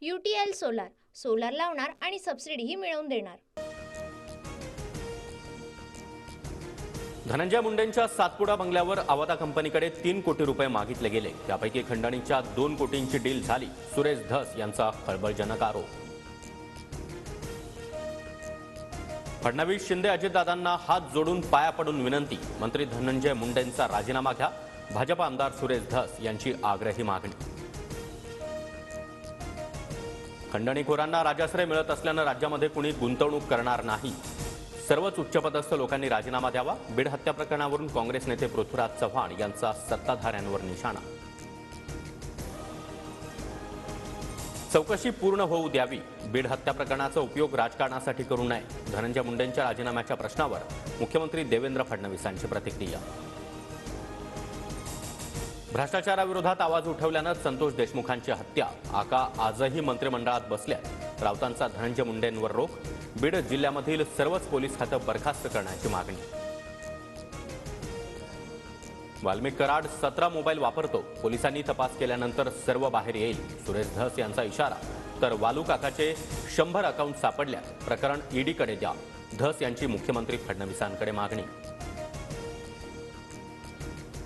UTL solar, solar लावणार आणि सबसिडीही मिळवून देणार। धनंजय मुंडेंच्या सातपुडा बंगल्यावर अवादा कंपनीकडे 3 कोटी रुपये मागितले गेले। त्यापैकी खंडणीच्या 2 कोटींची डील झाली। सुरेश धस यांचा खळबळजनक आरोप। फडणवीस शिंदे अजितदादांना हात जोडून पाया पडून विनंती। मंत्री धनंजय मुंडेंचा राजीनामा घ्या। भाजप आमदार सुरेश धस यांची आग्रही मागणी। खंडणीखोरांना राजाश्रय मिळत असल्यानं राज्यामध्ये कुणी गुंतवणूक करणार नाही। सर्वच उच्चपदस्थ लोकांनी राजीनामा द्यावा। बीड हत्या प्रकरणावरून काँग्रेस नेते पृथ्वीराज चव्हाण यांचा सत्ताधाऱ्यांवर निशाणा। चौकशी पूर्ण होऊ द्यावी। बीड हत्या प्रकरणाचा उपयोग राजकारणासाठी करू नये। धनंजय मुंडेंच्या राजीनाम्याच्या प्रश्नावर मुख्यमंत्री देवेंद्र फडणवीसांची प्रतिक्रिया। भ्रष्टाचाराविरोधात आवाज उठवल्यानं संतोष देशमुखांची हत्या। आका आजही मंत्रिमंडळात बसल्या। राऊतांचा धनंजय मुंडेंवर रोख। बीड जिल्ह्यामधील सर्वच पोलीस खातं बरखास्त करण्याची मागणी। वाल्मिक कराड 17 मोबाईल वापरतो। पोलिसांनी तपास केल्यानंतर सर्व बाहेर येईल। सुरेश धस यांचा इशारा। तर वालू काकाचे 100 अकाउंट सापडल्या। प्रकरण ईडीकडे द्या। धस यांची मुख्यमंत्री फडणवीसांकडे मागणी।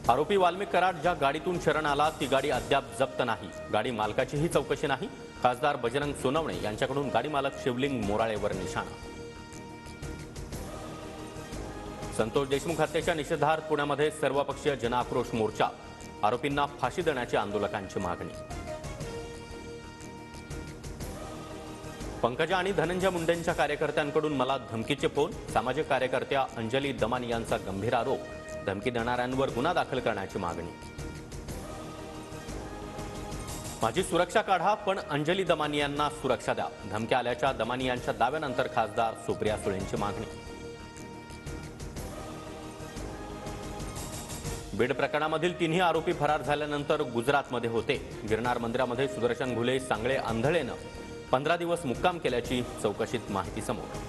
आरोपी वाल्मिक कराड ज्या गाडीतून शरण आला ती गाडी अद्याप जप्त नाही। गाडी मालकाचीही चौकशी नाही। खासदार बजरंग सोनवणे यांच्याकडून गाडी मालक शिवलिंग मोराळेवर निशाणा। संतोष देशमुख हत्येच्या निषेधार्थ पुण्यामध्ये सर्वपक्षीय जनआक्रोश मोर्चा। आरोपींना फाशी देण्याची आंदोलकांची मागणी। पंकजा आणि धनंजय मुंडेंच्या कार्यकर्त्यांकडून मला धमकीचे फोन। सामाजिक कार्यकर्त्या अंजली दमानी यांचा गंभीर आरोप। धमकी देणाऱ्यांवर गुन्हा दाखल करण्याची मागणी। माझी सुरक्षा काढा पण अंजली दमानी यांना सुरक्षा द्या। धमकी आल्याच्या दमानी यांच्या दाव्यानंतर खासदार सुप्रिया सुळेंची मागणी। बीड प्रकरणामधील 3ही आरोपी फरार झाल्यानंतर गुजरातमध्ये होते। गिरनार मंदिरामध्ये सुदर्शन घुले सांगळे आंधळेनं 15 दिवस मुक्काम केल्याची चौकशीत माहिती समोर।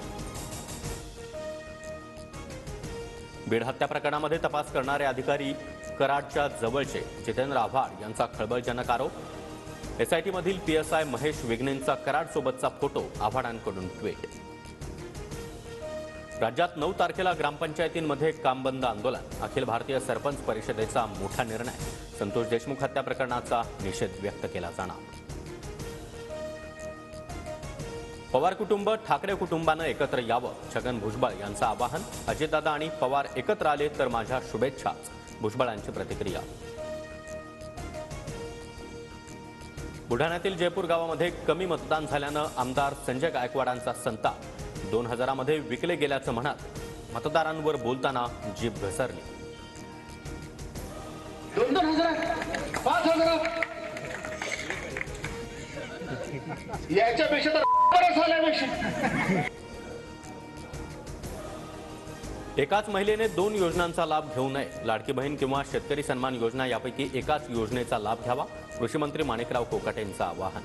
बीड हत्या प्रकरणामध्ये तपास करणारे अधिकारी कराडच्या जवळचे जितेंद्र आव्हाड यांचा खळबळजनक आरोप। एसआयटीमधील पीएसआय महेश विघ्नेंचा कराडसोबतचा फोटो आव्हाडांकडून ट्विट। राज्यात 9 तारखेला ग्रामपंचायतींमध्ये कामबंद आंदोलन। अखिल भारतीय सरपंच परिषदेचा मोठा निर्णय। संतोष देशमुख हत्या प्रकरणाचा निषेध व्यक्त केला जाणार। पवार कुटुंब ठाकरे कुटुंबानं एकत्र यावं। छगन भुजबळ यांचं आवाहन। अजितदादा आणि पवार एकत्र आले तर माझ्या शुभेच्छाच। भुजबळांची प्रतिक्रिया। बुलढाण्यातील जयपूर गावामध्ये कमी मतदान झाल्यानं आमदार संजय गायकवाडांचा संताप। 2000 मध्ये विकले गेल्याचं म्हणत मतदारांवर बोलताना जीभ घसरली। 2000 5000 याच्यापेक्षा तर एकाच महिलेने 2 योजनांचा लाभ घेऊ नये। लाडकी बहीण किंवा शेतकरी सन्मान योजना यापैकी एकाच योजनेचा लाभ घ्यावा। कृषी मंत्री माणिकराव कोकाटेंचं आवाहन।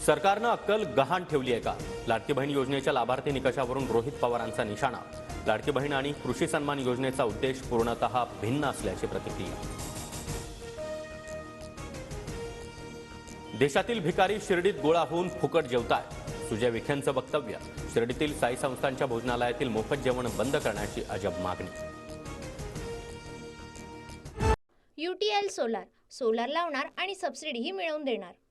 सरकारनं अक्कल गहाण ठेवली आहे का? लाडकी बहीण योजनेच्या लाभार्थी निकषावरून रोहित पवारांचा निशाणा। लाडकी बहीण आणि कृषी सन्मान योजनेचा उद्देश पूर्णतः भिन्न असल्याची प्रतिक्रिया। देशातील भिकारी शिर्डीत गोळा होऊन फुकट जेवताय। सुजय विखेंचं वक्तव्य। शिर्डीतील साई संस्थांच्या भोजनालयातील मोफत जेवण बंद करण्याची अजब मागणी। UTL सोलार, सोलार लावणार आणि सबसिडीही मिळवून देणार।